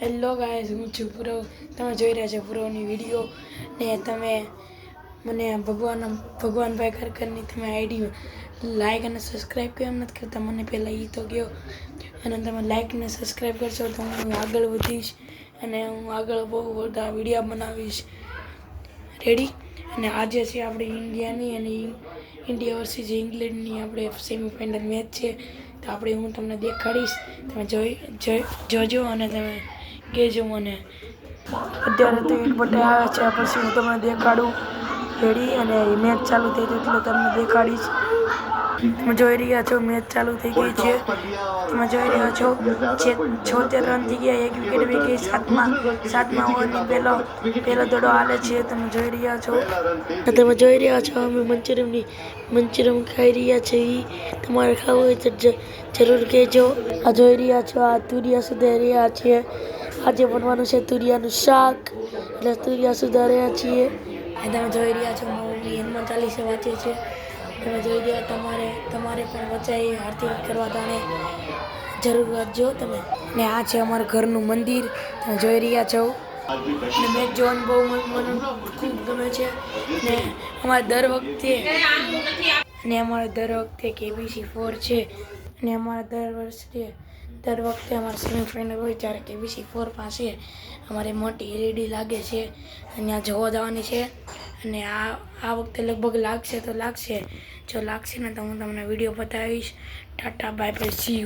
Hello guys, હું છું પૂરવ. તમે જોઈ રહ્યા છો પૂરવની વિડીયો ને તમે મને ભગવાનભાઈ ખરખરની તમે આઈડી લાઈક અને સબસ્ક્રાઈબ કેમ નથી કરતા? મને પહેલાં એ તો કહો. અને તમે લાઈક ને સબસ્ક્રાઈબ કરશો તો હું આગળ વધીશ અને હું આગળ બહુ બધા વિડીયો બનાવીશ. રેડી? અને આજે છે આપણે ઇન્ડિયાની અને ઇન્ડિયા વર્સિસ ઇંગ્લેન્ડની આપણે સેમીફાઇનલ મેચ છે. તો હું તમને દેખાડીશ, તમે જોજો અને તમે કહેજો મને. અત્યારે તો ઈટ બટે આવે છે, પછી હું તમને દેખાડું. રેડી? અને મેચ ચાલુ થઈ ગઈ એટલે તમને દેખાડીશ. તમે જોઈ રહ્યા છો મેચ ચાલુ થઈ ગઈ છે. તમે જોઈ રહ્યા છો 76 રન થઈ ગયા, એક વિકેટ વહી ગઈ. સાતમા ઓવરની પહેલો દડો હાલે છે. તમે જોઈ રહ્યા છો અમે મંચુરિયમ ખાઈ રહ્યા છીએ. તમારે ખાવું હોય તો જરૂર કહેજો. આ જોઈ રહ્યા છો, આ તુરિયા સુધારી રહ્યા છીએ. આજે બનવાનું છે તુરિયાનું શાક, એટલે તુરિયા સુધાર્યા છીએ. તમે જોઈ રહ્યા છો મમ્મી હનુમાન ચાલીસા વાંચે છે. તમે જોઈ રહ્યા, તમારે પણ વચાઈ આરતી કરવા તાણે જરૂર વાંચજો તમે. ને આ છે અમારા ઘરનું મંદિર, તમે જોઈ રહ્યા છો. ને મેચ જોવાનું બહુ મને ખૂબ ગમે છે. ને અમારે દર વખતે KBC4 છે. અને અમારા દર વખતે અમારે સેમીફાઇનલ હોય ત્યારે KBC4 પાસે અમારે મોટી LED લાગે છે, અને આ જોવા જવાની છે. અને આ વખતે લગભગ લાગશે. જો લાગશે ને તો હું તમને વિડીયો બતાવીશ. Tata bye bye, C you.